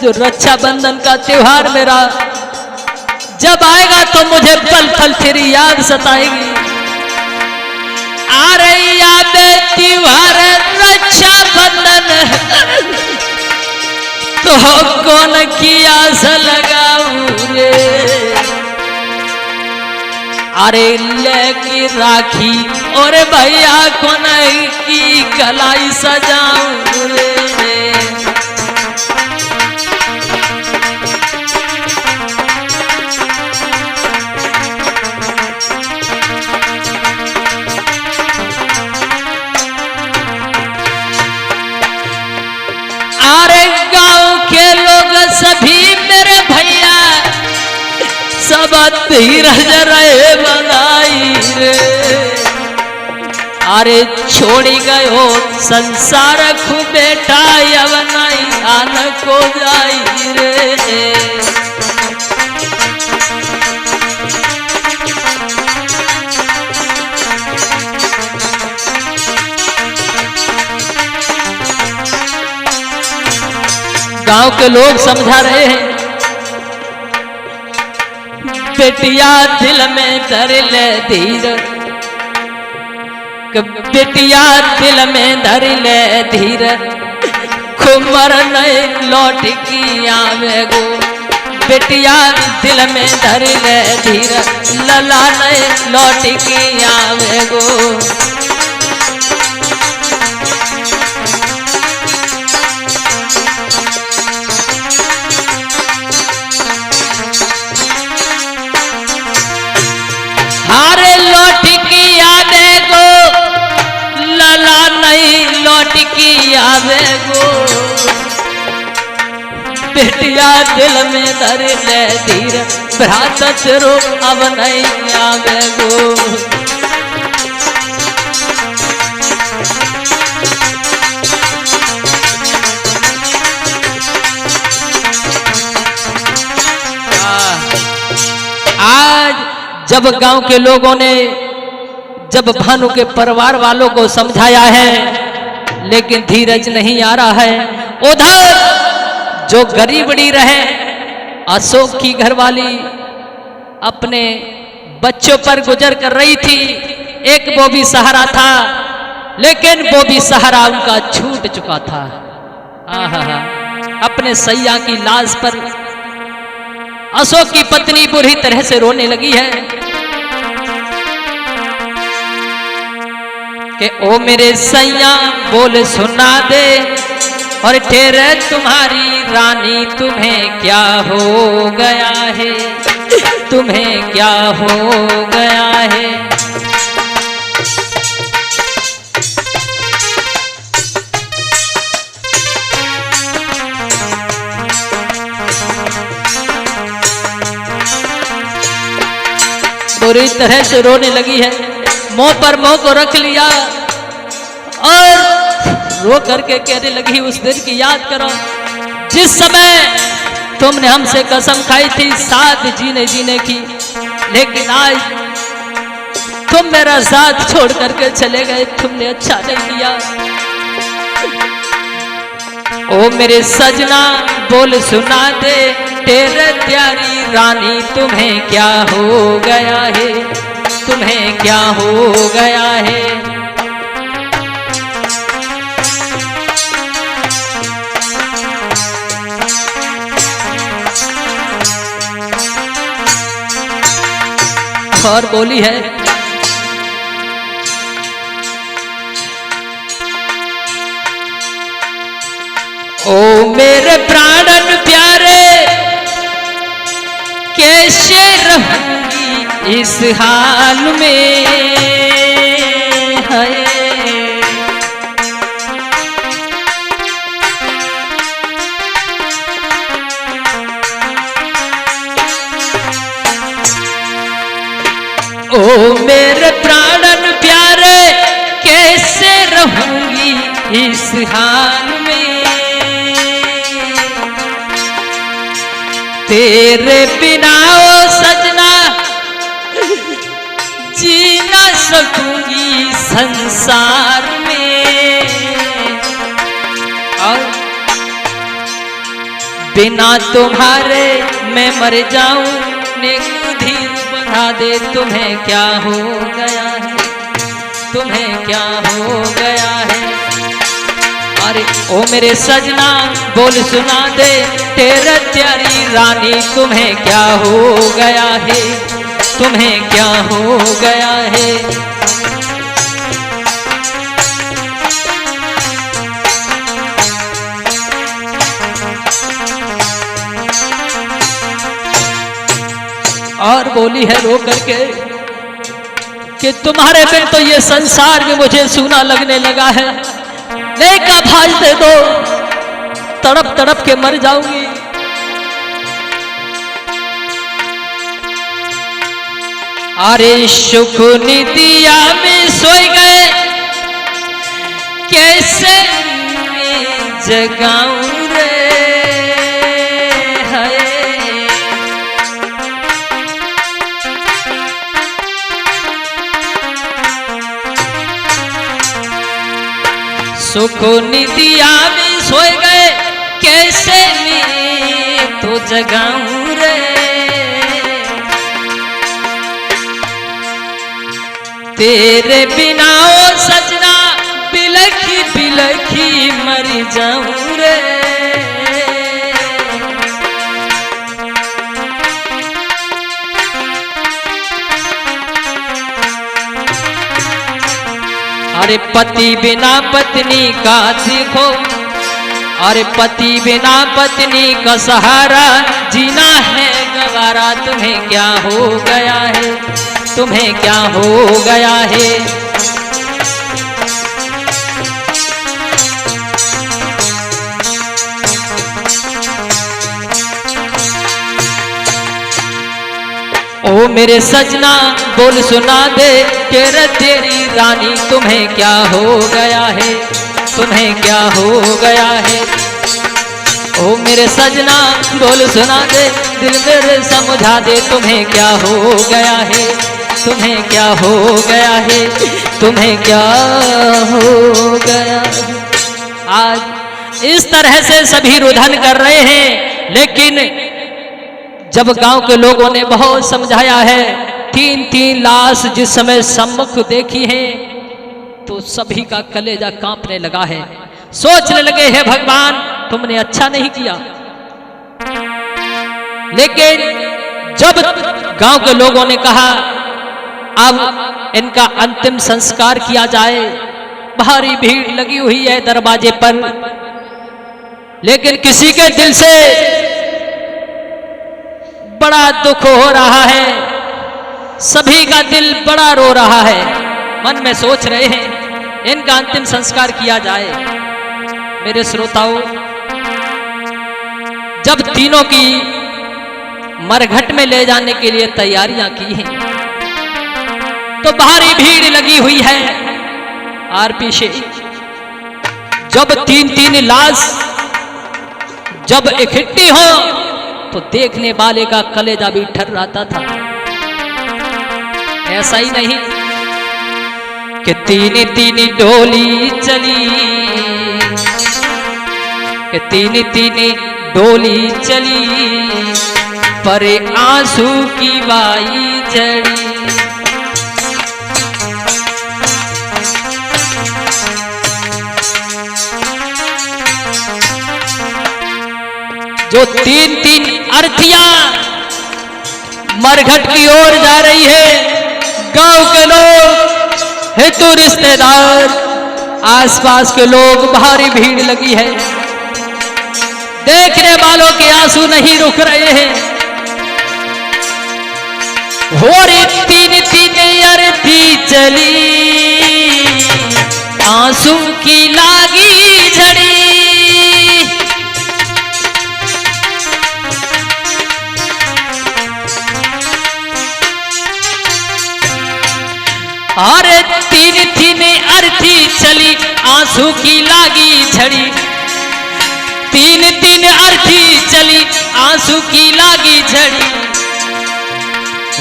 जो रक्षाबंधन का त्योहार मेरा जब आएगा तो मुझे पल पल तेरी याद सताएगी। आ रही याद त्योहार रक्षाबंधन तो कौन की आस लगाऊं रे। अरे लेकी राखी और भैया कौन की कलाई सजाऊं रे। अरे गांव के लोग सभी मेरे भैया सब धीरज रहे बनाई रे। अरे छोड़ी गयो संसार खु बेटा अब नहीं आन को जाई रे। गांव के लोग समझा रहे हैं, बेटिया दिल में धर ले धीर, बेटिया दिल में धर ले धीर, खुमर नहीं लौट की आवे गो। बेटिया दिल में धर ले धीर, लला नहीं लौट की आवे गो। नहीं आवे गो, बेटिया दिल में धर ले धीर, भ्रातच रो अब नहीं आवे गो। आज जब गांव के लोगों ने जब भानु के परिवार वालों को समझाया है, लेकिन धीरज नहीं आ रहा है। उधर जो गरीबड़ी रहे अशोक की घरवाली अपने बच्चों पर गुजर कर रही थी, एक वो भी सहारा था, लेकिन वो भी सहारा उनका छूट चुका था। अपने सैया की लाश पर अशोक की पत्नी बुरी तरह से रोने लगी है कि ओ मेरे सैया बोल सुना दे, और ठहरे तुम्हारी रानी तुम्हें क्या हो गया है, तुम्हें क्या हो गया है। बुरी तरह से रोने लगी है, मुंह पर मुंह को रख लिया और रो करके कहने लगी उस दिन की याद करो जिस समय तुमने हमसे कसम खाई थी साथ जीने की, लेकिन आज तुम मेरा साथ छोड़ करके चले गए, तुमने अच्छा नहीं किया। ओ मेरे सजना बोल सुना दे, तेरे प्यारी रानी तुम्हें क्या हो गया है, तुम्हें क्या हो गया है। और बोली है ओ मेरे प्राणन प्यारे कैसे रहूंगी इस हाल में है। ओ मेरे प्राणन प्यारे कैसे रहूंगी इस हाल में, तेरे बिना ओ सजना जी ना सकूंगी संसार में, और बिना तुम्हारे मैं मर जाऊं धीर बढ़ा दे। तुम्हें क्या हो गया है, तुम्हें क्या हो गया है। अरे ओ मेरे सजना बोल सुना दे, तेरा प्यारी रानी तुम्हें क्या हो गया है, तुम्हें क्या हो गया है। और बोली है रो करके कि तुम्हारे बिन तो ये संसार भी मुझे सूना लगने लगा है, नेक आभास दे दो तड़प तड़प के मर जाऊंगी। अरे सुख निदिया में सोई गए कैसे जगाऊं रे, सुख निदिया में सोए गए कैसे नींद तो जगाऊं रे, तेरे बिना ओ सजना बिलखी बिलखी मर जाऊं रे। अरे पति बिना पत्नी का देखो, अरे पति बिना पत्नी का सहारा जीना है गवारा। तुम्हें क्या हो गया है, तुम्हें क्या हो गया है। ओ मेरे सजना बोल सुना दे तेरे तेरी रानी तुम्हें क्या हो गया है, तुम्हें क्या हो गया है। ओ मेरे सजना बोल सुना दे दिल मेरे समझा दे तुम्हें क्या हो गया है, तुम्हें क्या हो गया है, तुम्हें क्या हो गया है। आज इस तरह से सभी रुदन कर रहे हैं, लेकिन जब गांव के लोगों ने बहुत समझाया है, 3-3 लाश जिस समय सम्मुख देखी है तो सभी का कलेजा कांपने लगा है। सोचने लगे हैं भगवान तुमने अच्छा नहीं किया। लेकिन जब गांव के लोगों ने कहा अब इनका अंतिम संस्कार किया जाए, भारी भीड़ लगी हुई है दरवाजे पर, लेकिन किसी के दिल से बड़ा दुख हो रहा है, सभी का दिल बड़ा रो रहा है। मन में सोच रहे हैं इनका अंतिम संस्कार किया जाए। मेरे श्रोताओं, जब तीनों की मरघट में ले जाने के लिए तैयारियां की हैं तो भारी भीड़ लगी हुई है। और पीछे जब 3-3 लाश जब इकट्ठी हो तो देखने वाले का कलेजा भी ठर्राता था। ऐसा ही नहीं कि 3-3 डोली चली, कि 3-3 डोली चली, पर आंसू की वाई झड़ी। जो 3-3 अर्थियां मरघट की ओर जा रही है, गांव के लोग, हितू रिश्तेदार, आसपास के लोग, भारी भीड़ लगी है। देखने वालों के आंसू नहीं रुक रहे हैं। हो रे 3-3 अर्थी चली, आंसू की लागी झड़ी। अरे 3-3 अर्थी चली, आंसू की लागी झड़ी। 3-3 अर्थी चली, आंसू की लागी झड़ी।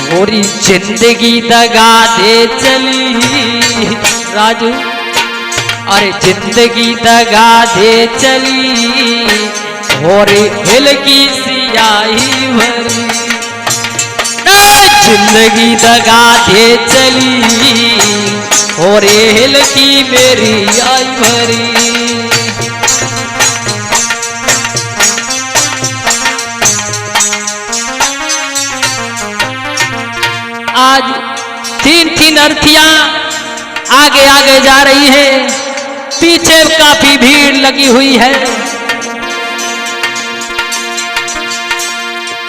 मोरी जिंदगी दगा दे चली राजू, अरे जिंदगी दगा दे चली, और हिल की सियाही भरी। जिंदगी दगा दे चली, और हिल की मेरी आई भरी। आज 3-3 अर्थियां आगे आगे जा रही है, पीछे काफी भीड़ लगी हुई है।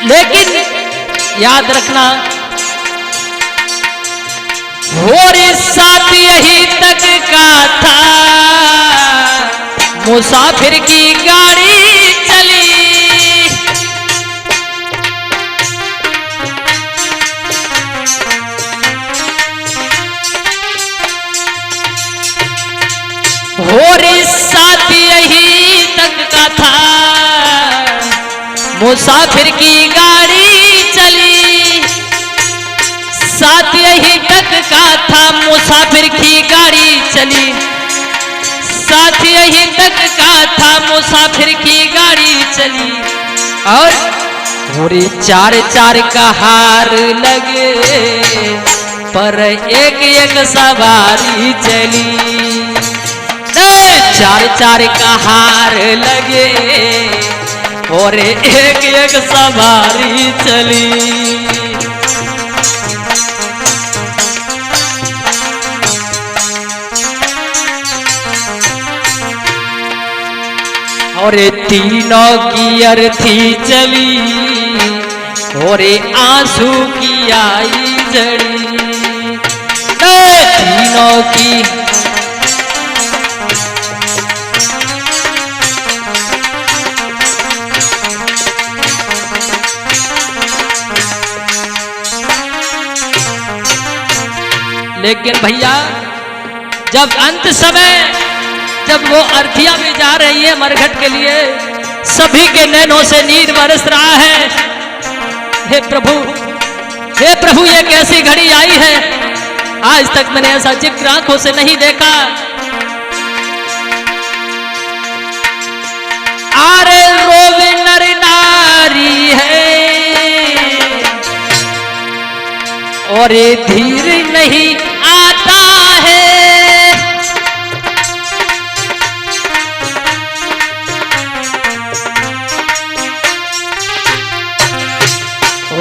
लेकिन याद रखना, और साथ यही तक का था, मुसाफिर की गाड़ी चली। और साथ यही तक का था, मुसाफिर की गाड़ी चली। साथ यही तक का था, मुसाफिर की गाड़ी चली। साथ यही तक का था, मुसाफिर की गाड़ी चली। और पूरी 4-4 का हार लगे, पर एक सवारी चली। 4-4 का हार लगे, और एक सवारी चली। और तीनों की अर्थी चली, और आंसू की आई झड़ी। तीनों की लेकिन भैया जब अंत समय जब वो अर्थिया में जा रही है मरघट के लिए, सभी के नैनों से नीर बरस रहा है। हे प्रभु ये कैसी घड़ी आई है, आज तक मैंने ऐसा जिक्र आंखों से नहीं देखा। आरे रोवे नर नारी है और ये धीर नहीं आता है।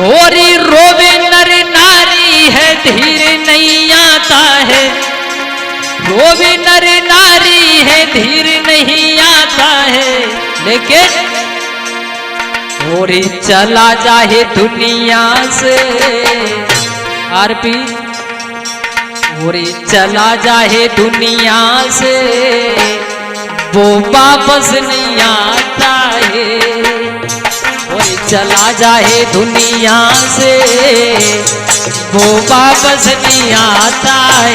और रोवे नर नारी है धीर नहीं आता है, रोवे नर नारी है धीर नहीं आता है। लेकिन और चला जाए दुनिया से आरपी, और चला जाए दुनिया से वो वापस नहीं आता है। चला जाए दुनिया से वो वापस नहीं आता है।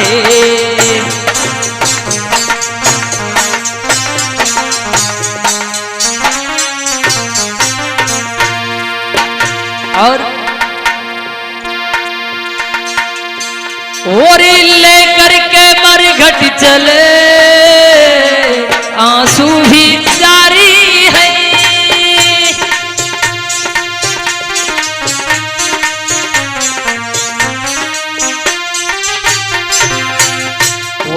और लेकर के मरघट चले आंसू भी जारी है।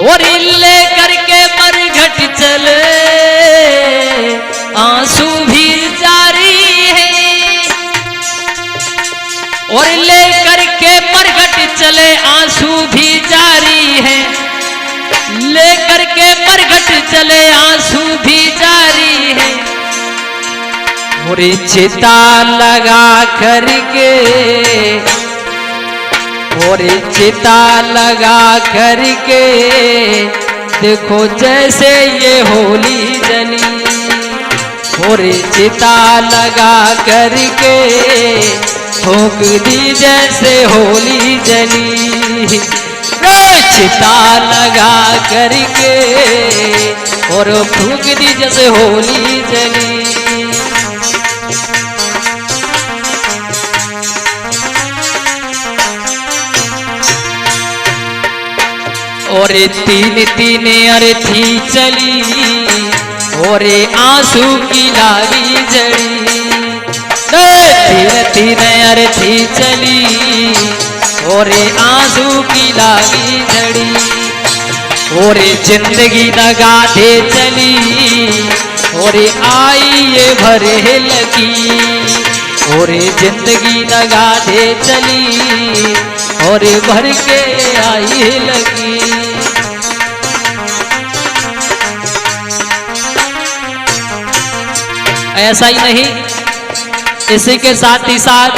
और लेकर के मरघट चले आंसू भी जारी है। और लेकर के मरघट चले आंसू भी जारी है। लेकर के मरघट चले आंसू भी जारी है। और चिता लगा करके, और चिता लगा करके देखो जैसे ये होली जली। और चिता लगा करके ठोक दी जैसे होली जली। चिता लगा करके और ठोक दी जैसे होली जली। और तीन तीन अर्थी चली और आंसू की लागी जड़ी। तीन तीन अर्थी चली और आंसू की लागी जड़ी। और जिंदगी दगा दे चली और आई ये भरे लगी। और जिंदगी दगा दे चली और भर के आई लगी। ऐसा ही नहीं, इसी के साथ ही साथ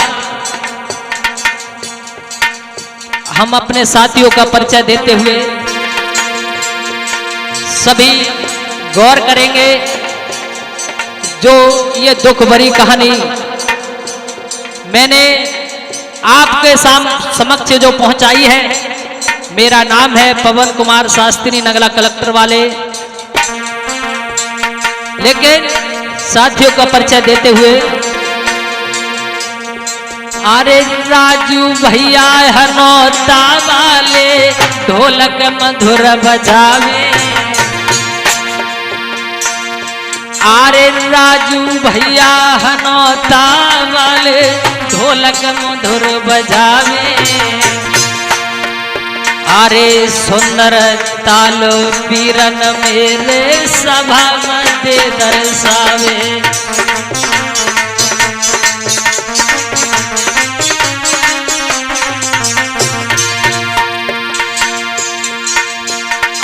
हम अपने साथियों का परिचय देते हुए सभी गौर करेंगे। जो ये दुख भरी कहानी मैंने आपके समक्ष जो पहुंचाई है, मेरा नाम है पवन कुमार शास्त्री, नगला कलेक्टर वाले। लेकिन साथियों का परिचय देते हुए, अरे राजू भैया हनौता वाले ढोलक मधुर बजावे। अरे राजू भैया हनौता वाले ढोलक मधुर बजावे। अरे सुंदर ताल पीरन मेरे सभा मध्य दर्शावे।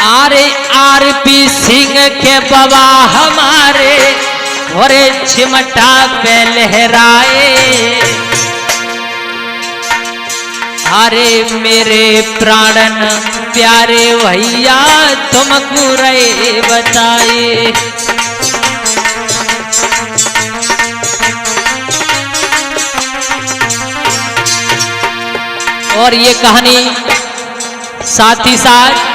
अरे आरपी सिंह के बाबा हमारे घोरे चिमटा पे लहराए। अरे मेरे प्राणन प्यारे भैया तुमको रे बताए। और ये कहानी साथ ही साथ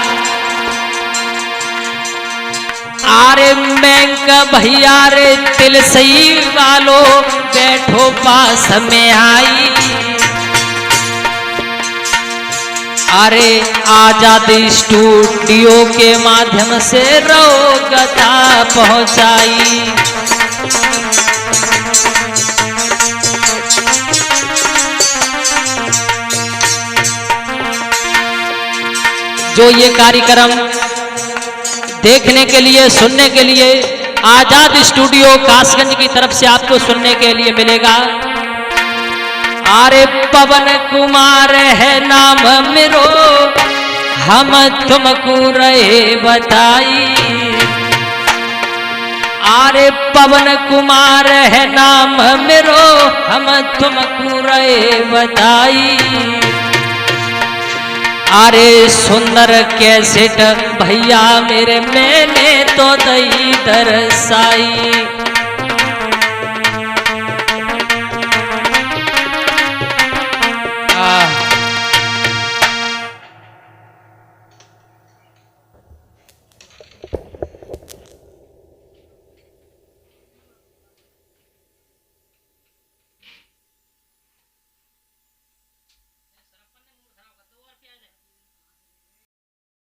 आरे बैंक भैया रे तिल सही वालो बैठो पास में आई। अरे आजाद स्टूडियो के माध्यम से रो कथा पहुंचाई। जो ये कार्यक्रम देखने के लिए सुनने के लिए आजाद स्टूडियो कासगंज की तरफ से आपको सुनने के लिए मिलेगा। अरे पवन कुमार है नाम मेरो हम तुमको रहे बताई। अरे पवन कुमार है नाम मेरो हम तुमको रहे बताई। अरे सुंदर कैसेट भैया मेरे मैंने तो दई दरसाई।